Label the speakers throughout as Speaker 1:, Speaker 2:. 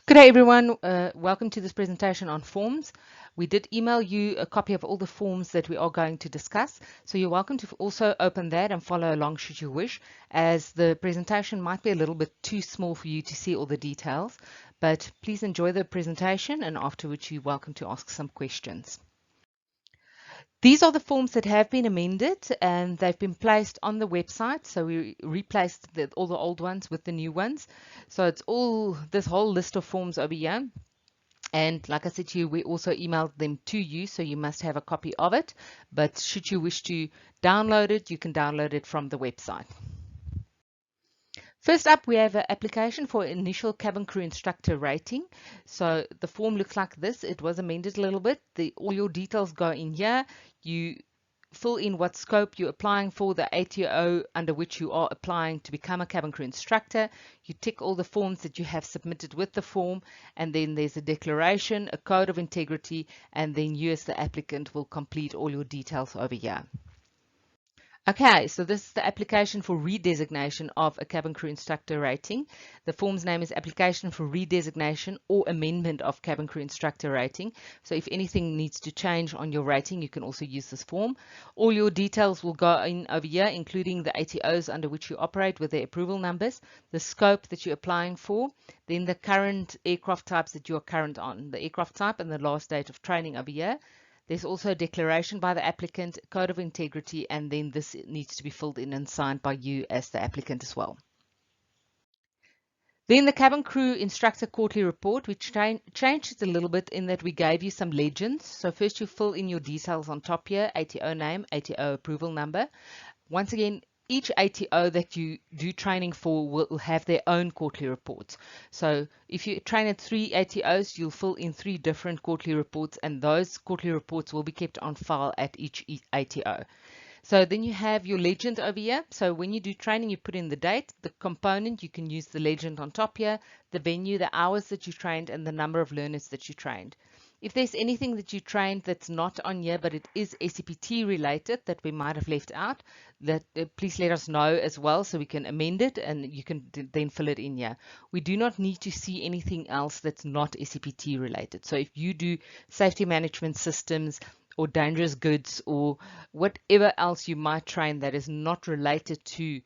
Speaker 1: Good day, everyone. Welcome to this presentation on forms. We did email you a copy of all the forms that we are going to discuss, so you're welcome to also open that and follow along should you wish, as the presentation might be a little bit too small for you to see all the details, but please enjoy the presentation, and afterwards you're welcome to ask some questions. These are the forms that have been amended and they've been placed on the website. So we replaced all the old ones with the new ones. So it's all this whole list of forms over here. And like I said to you, we also emailed them to you, so you must have a copy of it. But should you wish to download it, you can download it from the website. First up, we have an application for initial cabin crew instructor rating. So the form looks like this. It was amended a little bit. All your details go in here. You fill in what scope you're applying for, the ATO under which you are applying to become a cabin crew instructor. You tick all the forms that you have submitted with the form, and then there's a declaration, a code of integrity, and then you as the applicant will complete all your details over here. Okay, so this is the application for redesignation of a cabin crew instructor rating. The form's name is Application for Redesignation or Amendment of Cabin Crew Instructor Rating. So if anything needs to change on your rating, you can also use this form. All your details will go in over here, including the ATOs under which you operate with their approval numbers, the scope that you're applying for, then the current aircraft types that you're current on, the aircraft type and the last date of training over here. There's also a declaration by the applicant, code of integrity, and then this needs to be filled in and signed by you as the applicant as well. Then the cabin crew instructor quarterly report, which changed it a little bit in that we gave you some legends. So first you fill in your details on top here, ATO name, ATO approval number. Once again, each ATO that you do training for will have their own quarterly reports. So if you train at 3 ATOs, you'll fill in 3 different quarterly reports, and those quarterly reports will be kept on file at each ATO. So then you have your legend over here. So when you do training, you put in the date, the component, you can use the legend on top here, the venue, the hours that you trained, and the number of learners that you trained. If there's anything that you trained that's not on here, but it is SCPT related that we might have left out, that please let us know as well so we can amend it and you can then fill it in here. We do not need to see anything else that's not SCPT related. So if you do safety management systems or dangerous goods or whatever else you might train that is not related to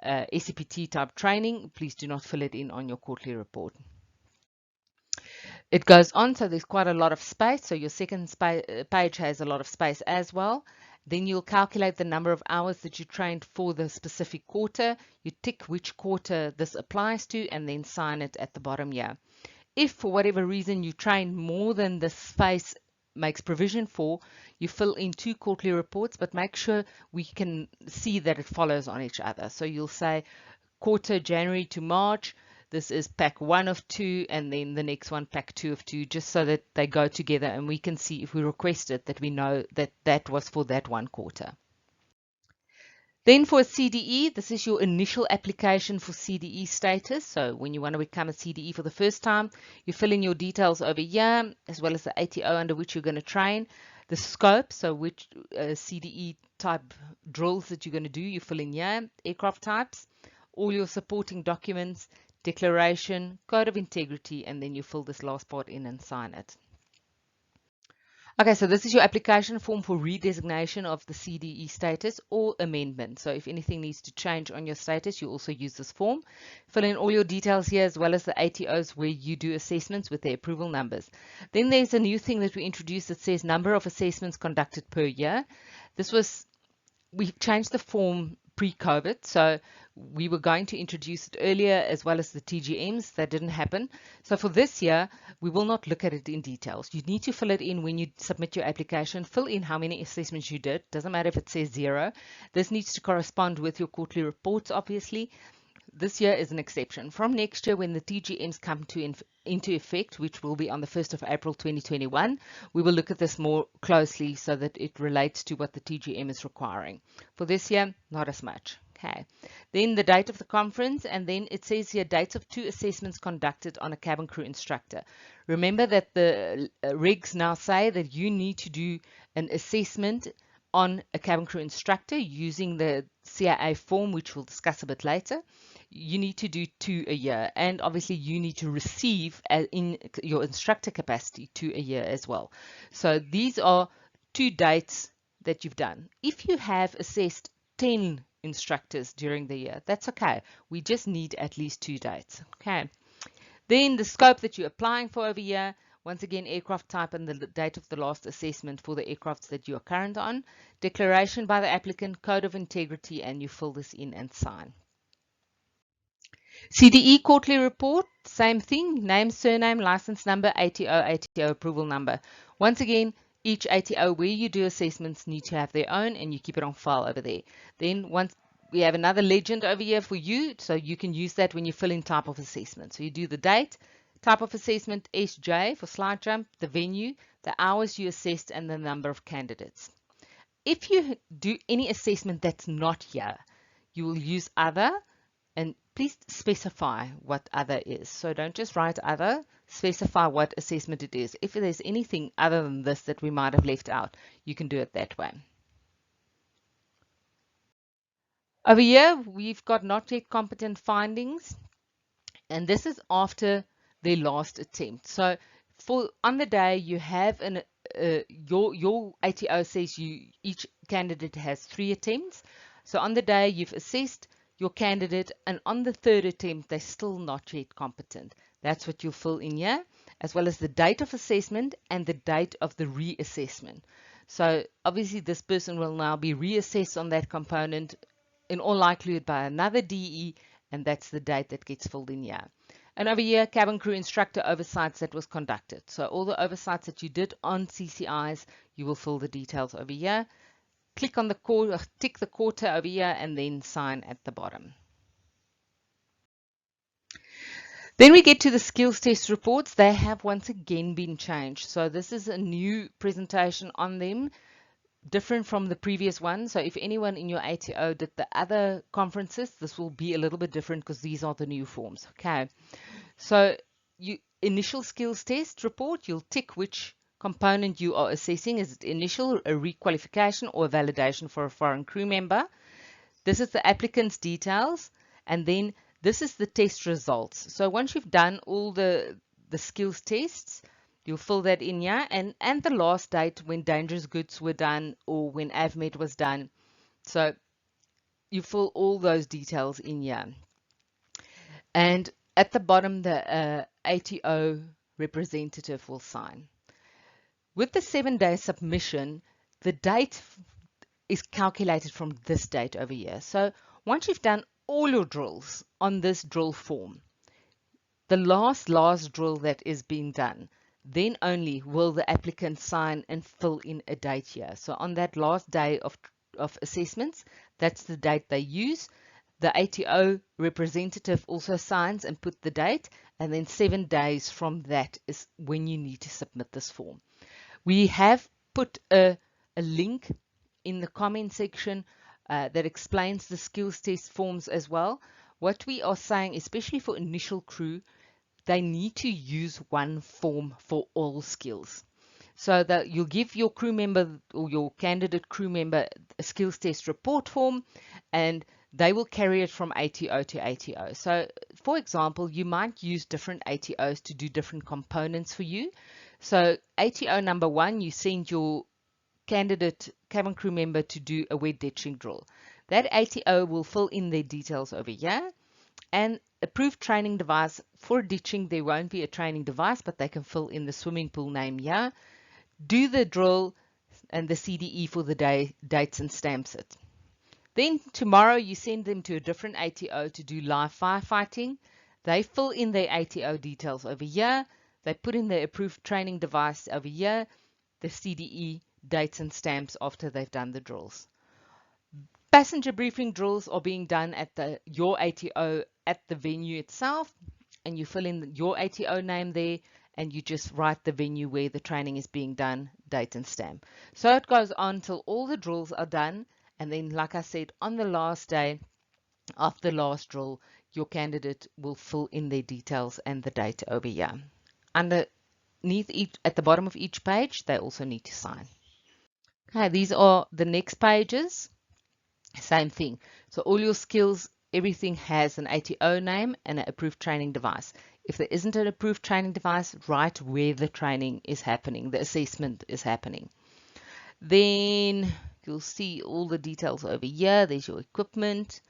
Speaker 1: SCPT type training, please do not fill it in on your quarterly report. It goes on, so there's quite a lot of space. So your second page has a lot of space as well. Then you'll calculate the number of hours that you trained for the specific quarter. You tick which quarter this applies to and then sign it at the bottom here. If for whatever reason you train more than the space makes provision for, you fill in 2 quarterly reports, but make sure we can see that it follows on each other. So you'll say quarter January to March, this is pack 1 of 2, and then the next one pack 2 of 2, just so that they go together and we can see if we request it that we know that that was for that one quarter. Then for a CDE, this is your initial application for CDE status. So when you want to become a CDE for the first time, you fill in your details over here, as well as the ATO under which you're going to train, the scope, so which CDE type drills that you're going to do, you fill in here, aircraft types, all your supporting documents, declaration, code of integrity, and then you fill this last part in and sign it. Okay, so this is your application form for redesignation of the CDE status or amendment. So if anything needs to change on your status, you also use this form. Fill in all your details here as well as the ATOs where you do assessments with their approval numbers. Then there's a new thing that we introduced that says number of assessments conducted per year. We changed the form pre-COVID, so we were going to introduce it earlier as well as the TGMs. That didn't happen. So for this year, we will not look at it in details. You need to fill it in when you submit your application. Fill in how many assessments you did. Doesn't matter if it says 0. This needs to correspond with your quarterly reports, obviously. This year is an exception. From next year, when the TGMs come into effect, which will be on the 1st of April 2021, we will look at this more closely so that it relates to what the TGM is requiring. For this year, not as much. Okay. Then the date of the conference, and then it says here dates of 2 assessments conducted on a cabin crew instructor. Remember that the regs now say that you need to do an assessment on a cabin crew instructor using the SACAA form, which we'll discuss a bit later. you need to do 2 a year, and obviously you need to receive in your instructor capacity 2 a year as well. So these are 2 dates that you've done. If you have assessed 10 instructors during the year, that's okay. We just need at least 2 dates. Okay. Then the scope that you're applying for over here, once again, aircraft type and the date of the last assessment for the aircrafts that you are current on, declaration by the applicant, code of integrity, and you fill this in and sign. CDE quarterly report, same thing, name, surname, license number, ATO approval number. Once again, each ATO where you do assessments need to have their own, and you keep it on file over there. Then once we have another legend over here for you, so you can use that when you fill in type of assessment. So you do the date, type of assessment, SJ for slide jump, the venue, the hours you assessed, and the number of candidates. If you do any assessment that's not here, you will use other, and please specify what other is. So don't just write other, specify what assessment it is. If there's anything other than this that we might have left out, you can do it that way. Over here, we've got not yet competent findings, and this is after their last attempt. So on the day you have your ATO says each candidate has 3 attempts. So on the day you've assessed your candidate, and on the 3rd attempt they're still not yet competent. That's what you'll fill in here, as well as the date of assessment and the date of the reassessment. So obviously this person will now be reassessed on that component, in all likelihood by another DE, and that's the date that gets filled in here. And over here, cabin crew instructor oversights that was conducted. So all the oversights that you did on CCIs, you will fill the details over here. Click on the quarter, tick the quarter over here, and then sign at the bottom. Then we get to the skills test reports. They have once again been changed. So this is a new presentation on them, different from the previous one. So if anyone in your ATO did the other conferences, this will be a little bit different because these are the new forms. Okay. So initial skills test report, you'll tick which component you are assessing. Is it initial, a requalification, or a validation for a foreign crew member? This is the applicant's details, and then this is the test results. So once you've done all the skills tests, you'll fill that in here, and the last date when dangerous goods were done or when AVMET was done. So you fill all those details in here. And at the bottom, the ATO representative will sign. With the 7-day submission, the date is calculated from this date over here. So once you've done all your drills on this drill form, the last drill that is being done, then only will the applicant sign and fill in a date here. So on that last day of assessments, that's the date they use. The ATO representative also signs and put the date, and then 7 days from that is when you need to submit this form. We have put a link in the comment section that explains the skills test forms as well. What we are saying, especially for initial crew, they need to use one form for all skills. So that you'll give your crew member or your candidate crew member a skills test report form, and they will carry it from ATO to ATO. So for example, you might use different ATOs to do different components for you. So ATO number 1, you send your candidate cabin crew member to do a wet ditching drill. That ATO will fill in their details over here, and approved training device for ditching. There won't be a training device, but they can fill in the swimming pool name here, do the drill, and the CDE for the day, dates, and stamps it. Then tomorrow you send them to a different ATO to do live firefighting. They fill in their ATO details over here. They put in their approved training device over here, the CDE, dates, and stamps after they've done the drills. Passenger briefing drills are being done at your ATO at the venue itself, and you fill in your ATO name there, and you just write the venue where the training is being done, date, and stamp. So it goes on till all the drills are done, and then, like I said, on the last day of the last drill, your candidate will fill in their details and the date over here. Underneath at the bottom of each page, they also need to sign. Okay, these are the next pages. Same thing. So all your skills everything has an ATO name and an approved training device. If there isn't an approved training device, write where the training is happening, the assessment is happening. Then you'll see all the details over here. There's your equipment.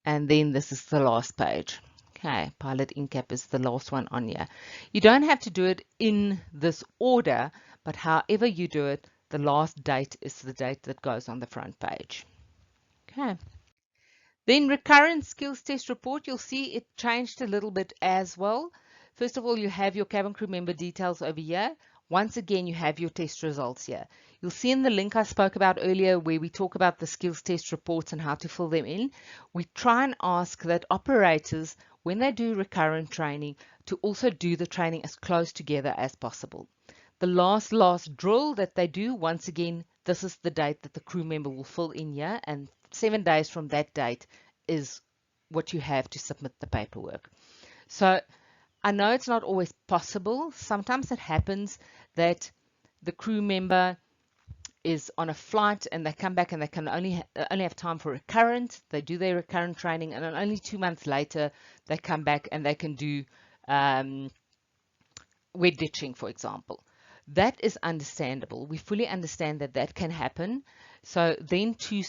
Speaker 1: And then this is the last page. Okay, pilot in-cap is the last one on here. You don't have to do it in this order, but however you do it, the last date is the date that goes on the front page. Okay. Then recurrent skills test report, you'll see it changed a little bit as well. First of all, you have your cabin crew member details over here. Once again, you have your test results here. You'll see in the link I spoke about earlier where we talk about the skills test reports and how to fill them in. We try and ask that operators, when they do recurrent training, to also do the training as close together as possible. The last drill that they do, once again, this is the date that the crew member will fill in here, and 7 days from that date is what you have to submit the paperwork. So I know it's not always possible. Sometimes it happens that the crew member is on a flight and they come back and they can only have time for recurrent. They do their recurrent training, and then only 2 months later they come back and they can do wet ditching, for example. That is understandable. We fully understand that that can happen. So then 2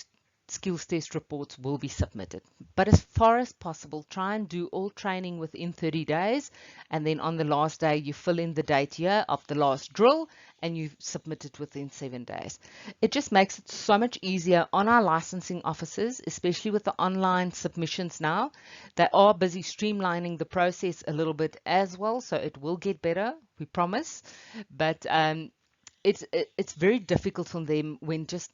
Speaker 1: skills test reports will be submitted. But as far as possible, try and do all training within 30 days. And then on the last day, you fill in the date here of the last drill and you submit it within 7 days. It just makes it so much easier on our licensing officers, especially with the online submissions now. They are busy streamlining the process a little bit as well, so it will get better, we promise. But it's very difficult for them when just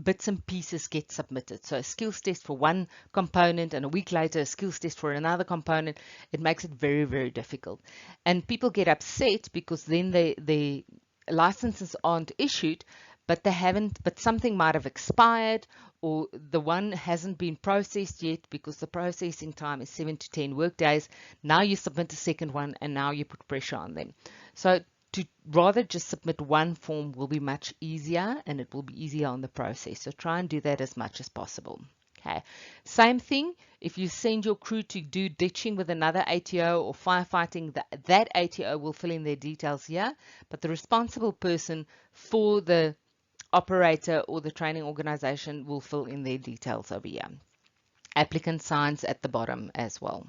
Speaker 1: bits and pieces get submitted. So a skills test for one component and a week later a skills test for another component, it makes it very, very difficult. And people get upset because then the licenses aren't issued, but something might have expired, or the one hasn't been processed yet because the processing time is 7 to 10 work days. Now you submit a second one and now you put pressure on them. So to rather just submit one form will be much easier, and it will be easier on the process. So try and do that as much as possible. Okay. Same thing, if you send your crew to do ditching with another ATO or firefighting, that ATO will fill in their details here, but the responsible person for the operator or the training organization will fill in their details over here. Applicant signs at the bottom as well.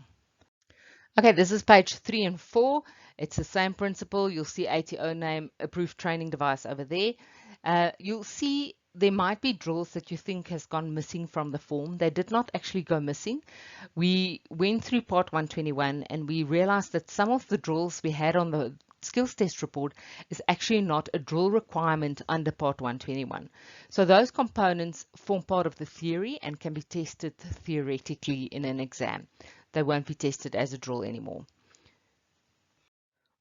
Speaker 1: Okay, this is page 3 and 4. It's the same principle. You'll see ATO name, approved training device over there. You'll see there might be drills that you think has gone missing from the form. They did not actually go missing. We went through part 121 and we realized that some of the drills we had on the skills test report is actually not a drill requirement under part 121. So those components form part of the theory and can be tested theoretically in an exam. They won't be tested as a drill anymore.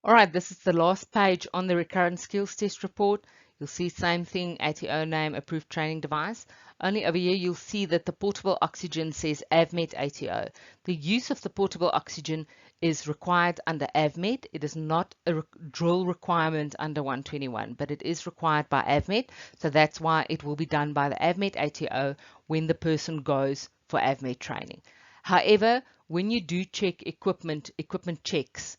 Speaker 1: All right, this is the last page on the recurrent skills test report. You'll see same thing, ATO name, approved training device. Only over here you'll see that the portable oxygen says AVMET ATO. The use of the portable oxygen is required under AVMET. It is not a drill requirement under 121, but it is required by AVMET. So that's why it will be done by the AVMET ATO when the person goes for AVMET training. However, when you do check equipment checks,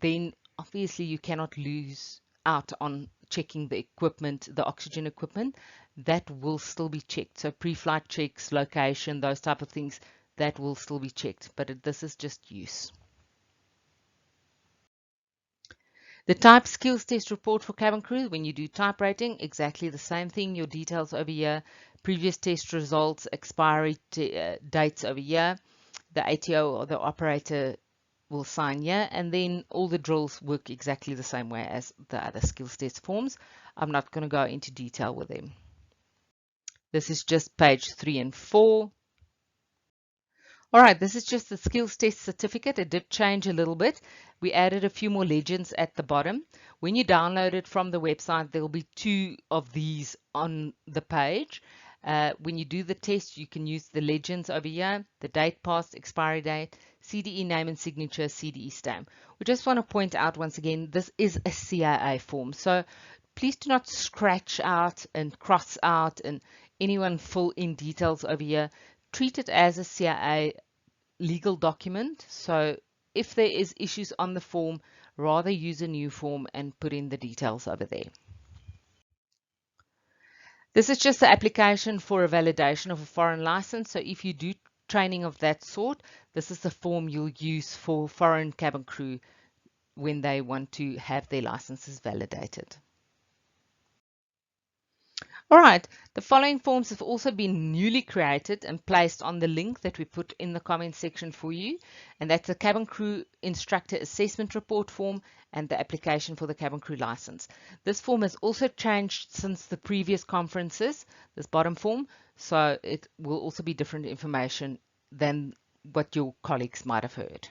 Speaker 1: then obviously you cannot lose out on checking the equipment, the oxygen equipment. That will still be checked. So pre-flight checks, location, those type of things, that will still be checked. But this is just use. The type skills test report for cabin crew, when you do type rating, exactly the same thing. Your details over here, previous test results, expiry dates over here. The ATO or the operator will sign here, and then all the drills work exactly the same way as the other skills test forms. I'm not going to go into detail with them. This is just page 3 and 4. All right, this is just the skills test certificate. It did change a little bit. We added a few more legends at the bottom. When you download it from the website, there will be 2 of these on the page. When you do the test, you can use the legends over here, the date passed, expiry date, CDE name and signature, CDE stamp. We just want to point out once again, this is a SACAA form. So please do not scratch out and cross out and anyone fill in details over here. treat it as a SACAA legal document. So if there is issues on the form, rather use a new form and put in the details over there. This is just the application for a validation of a foreign license. So if you do training of that sort, this is the form you'll use for foreign cabin crew when they want to have their licenses validated. All right, the following forms have also been newly created and placed on the link that we put in the comment section for you, and that's the cabin crew instructor assessment report form and the application for the cabin crew license. This form has also changed since the previous conferences, this bottom form, so it will also be different information than what your colleagues might have heard.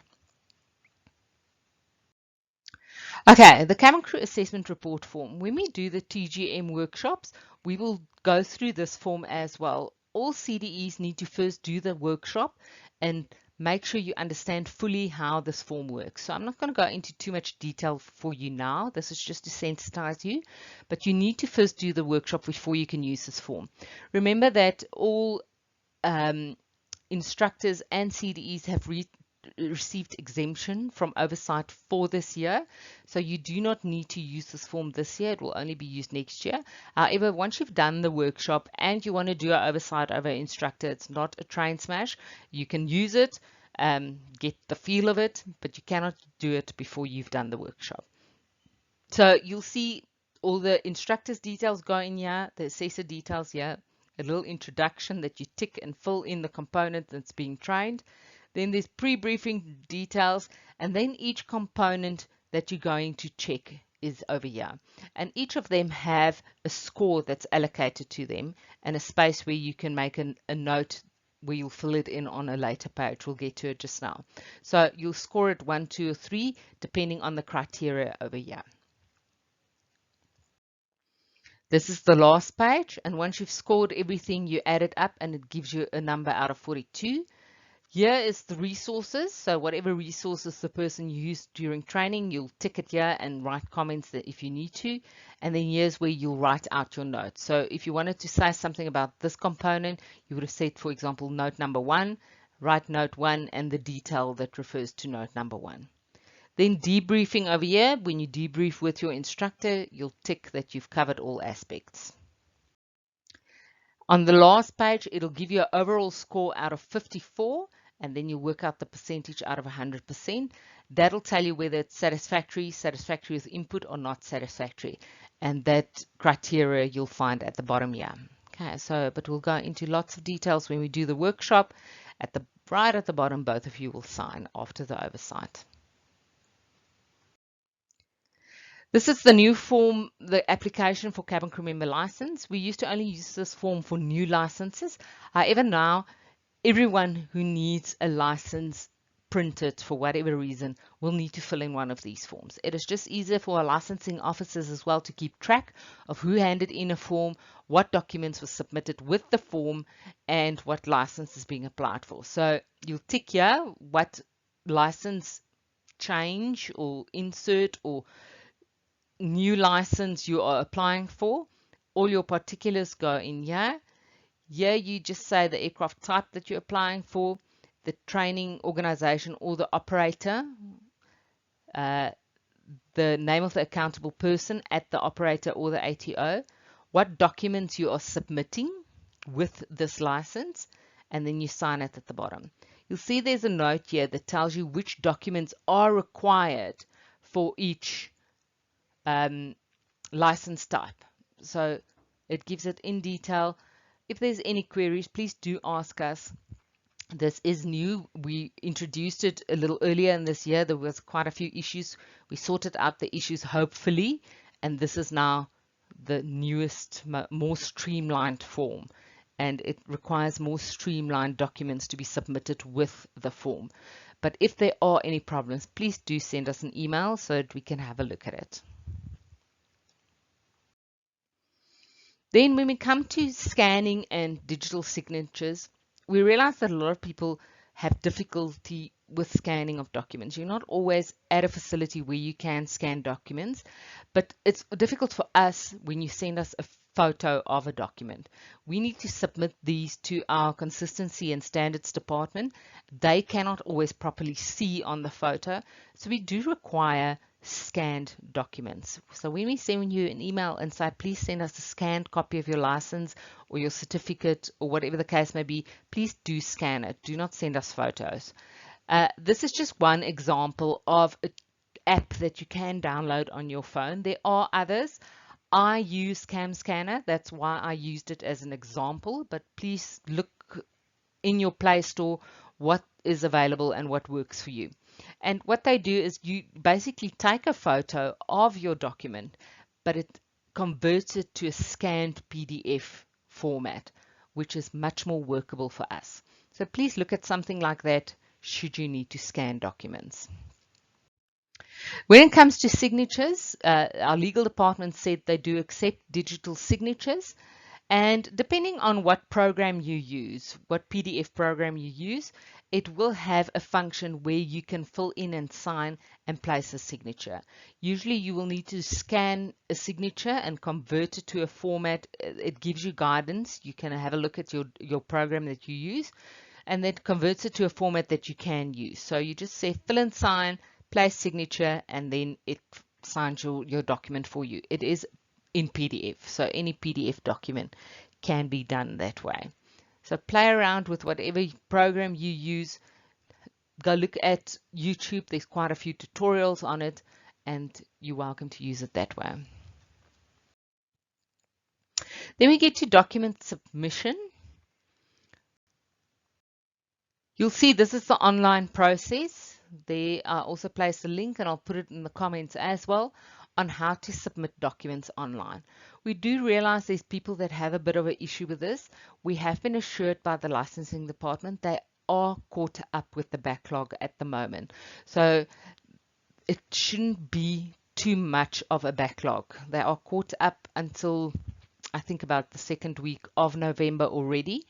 Speaker 1: Okay, the cabin crew assessment report form. When we do the TGM workshops, we will go through this form as well. All CDEs need to first do the workshop and make sure you understand fully how this form works. So I'm not going to go into too much detail for you now. This is just to sensitize you, but you need to first do the workshop before you can use this form. Remember that all instructors and CDEs have received exemption from oversight for this year, so you do not need to use this form this year. It will only be used next year. However, once you've done the workshop and you want to do an oversight over instructor, it's not a train smash. You can use it, get the feel of it, but you cannot do it before you've done the workshop. So you'll see all the instructor's details go in here, the assessor details here, a little introduction that you tick and fill in the component that's being trained. Then there's pre-briefing details, and then each component that you're going to check is over here. And each of them have a score that's allocated to them and a space where you can make a note where you'll fill it in on a later page. We'll get to it just now. So you'll score it 1, 2, or 3, depending on the criteria over here. This is the last page, and once you've scored everything, you add it up and it gives you a number out of 42. Here is the resources. So whatever resources the person used during training, you'll tick it here and write comments that if you need to. And then here's where you'll write out your notes. So if you wanted to say something about this component, you would have said, for example, note number 1, write note 1 and the detail that refers to note number 1. Then debriefing over here, when you debrief with your instructor, you'll tick that you've covered all aspects. On the last page, it'll give you an overall score out of 54, and then you work out the percentage out of 100%. That'll tell you whether it's satisfactory with input, or not satisfactory. And that criteria you'll find at the bottom here. Okay, so, but we'll go into lots of details when we do the workshop. Right at the bottom, both of you will sign after the oversight. This is the new form, the application for cabin crew member license. We used to only use this form for new licenses. However, now everyone who needs a license printed for whatever reason will need to fill in one of these forms. It is just easier for our licensing officers as well to keep track of who handed in a form, what documents were submitted with the form, and what license is being applied for. So you'll tick here what license change or insert or new license you are applying for. All your particulars go in here. Here you just say the aircraft type that you're applying for, the training organization or the operator, the name of the accountable person at the operator or the ATO, what documents you are submitting with this license, and then you sign it at the bottom. You'll see there's a note here that tells you which documents are required for each license type. So it gives it in detail. If there's any queries, please do ask us. This is new. We introduced it a little earlier in this year. There was quite a few issues. We sorted out the issues, hopefully, and this is now the newest, more streamlined form, and it requires more streamlined documents to be submitted with the form. But if there are any problems, please do send us an email so that we can have a look at it. Then when we come to scanning and digital signatures, we realize that a lot of people have difficulty with scanning of documents. You're not always at a facility where you can scan documents, but it's difficult for us when you send us a photo of a document. We need to submit these to our consistency and standards department. They cannot always properly see on the photo, so we do require scanned documents. So when we send you an email and say, please send us a scanned copy of your license or your certificate or whatever the case may be, please do scan it. Do not send us photos. This is just one example of an app that you can download on your phone. There are others. I use Cam Scanner. That's why I used it as an example, but please look in your Play Store what is available and what works for you. And what they do is you basically take a photo of your document, but it converts it to a scanned PDF format, which is much more workable for us. So please look at something like that should you need to scan documents. When it comes to signatures, our legal department said they do accept digital signatures. And depending on what program you use, what PDF program you use, it will have a function where you can fill in and sign and place a signature. Usually you will need to scan a signature and convert it to a format. It gives you guidance. You can have a look at your program that you use, and then converts it to a format that you can use. So you just say fill and sign, place signature, and then it signs your document for you. It is in PDF, so any PDF document can be done that way. So play around with whatever program you use. Go look at YouTube. There's quite a few tutorials on it, and you're welcome to use it that way. Then we get to document submission. You'll see this is the online process. There I also placed a link, and I'll put it in the comments as well, on how to submit documents online. We do realize there's people that have a bit of an issue with this. We have been assured by the licensing department they are caught up with the backlog at the moment. So it shouldn't be too much of a backlog. They are caught up until I think about the second week of November already.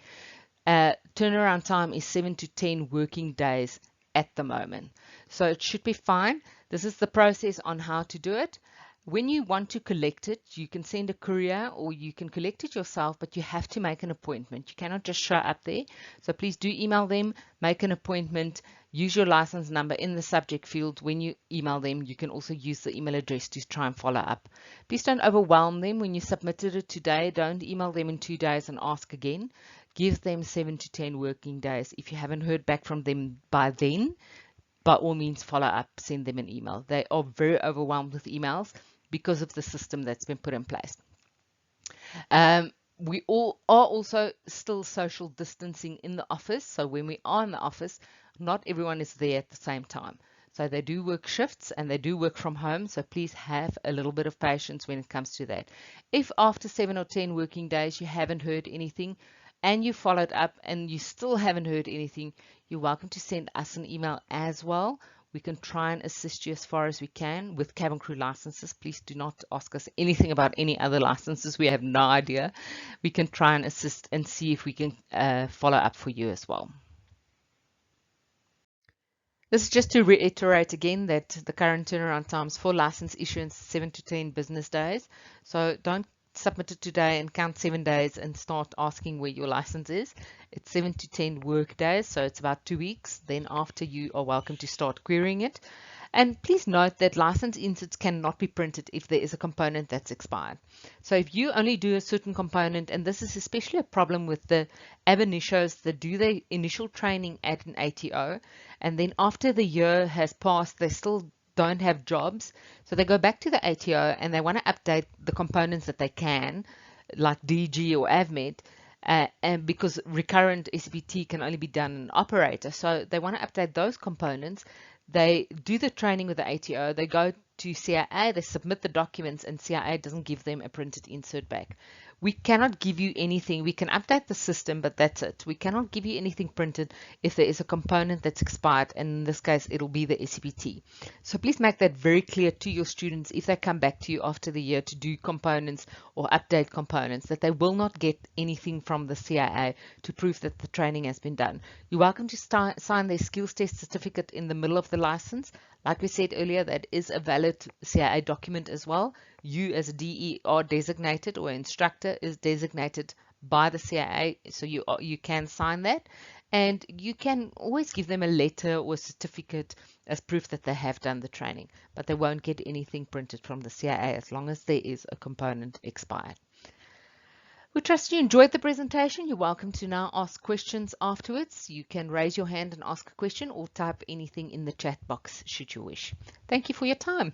Speaker 1: Turnaround time is 7 to 10 working days at the moment. So it should be fine. This is the process on how to do it. When you want to collect it, you can send a courier or you can collect it yourself, but you have to make an appointment. You cannot just show up there. So please do email them, make an appointment, use your license number in the subject field. When you email them, you can also use the email address to try and follow up. Please don't overwhelm them when you submitted it today. Don't email them in 2 days and ask again. Give them 7 to 10 working days. If you haven't heard back from them by then, by all means follow up, send them an email. They are very overwhelmed with emails because of the system that's been put in place. We all are also still social distancing in the office. So when we are in the office, not everyone is there at the same time. So they do work shifts and they do work from home. So please have a little bit of patience when it comes to that. If after 7 or 10 working days you haven't heard anything, and you followed up and you still haven't heard anything, you're welcome to send us an email as well. We can try and assist you as far as we can with cabin crew licenses. Please do not ask us anything about any other licenses. We have no idea. We can try and assist and see if we can follow up for you as well. This is just to reiterate again that the current turnaround times for license issuance 7 to 10 business days. So don't submit it today and count 7 days and start asking where your license is. It's 7 to 10 work days, so it's about 2 weeks. Then after, you are welcome to start querying it. And please note that license inserts cannot be printed if there is a component that's expired. So if you only do a certain component, and this is especially a problem with the ab initios that do their initial training at an ATO, and then after the year has passed, they still don't have jobs, so they go back to the ATO and they want to update the components that they can, like DG or AVMED, and because recurrent SPT can only be done in operator, so they want to update those components. They do the training with the ATO, they go to CIA, they submit the documents, and CIA doesn't give them a printed insert back. We cannot give you anything. We can update the system, but that's it. We cannot give you anything printed if there is a component that's expired, and in this case, it'll be the SCPT. So please make that very clear to your students if they come back to you after the year to do components or update components, that they will not get anything from the CIA to prove that the training has been done. You're welcome to sign their skills test certificate in the middle of the license, Like we said earlier, that is a valid CAA document as well. You as a DE are designated, or instructor is designated by the CAA, so you can sign that, and you can always give them a letter or a certificate as proof that they have done the training, but they won't get anything printed from the CAA as long as there is a component expired. We trust you enjoyed the presentation. You're welcome to now ask questions afterwards. You can raise your hand and ask a question or type anything in the chat box should you wish. Thank you for your time.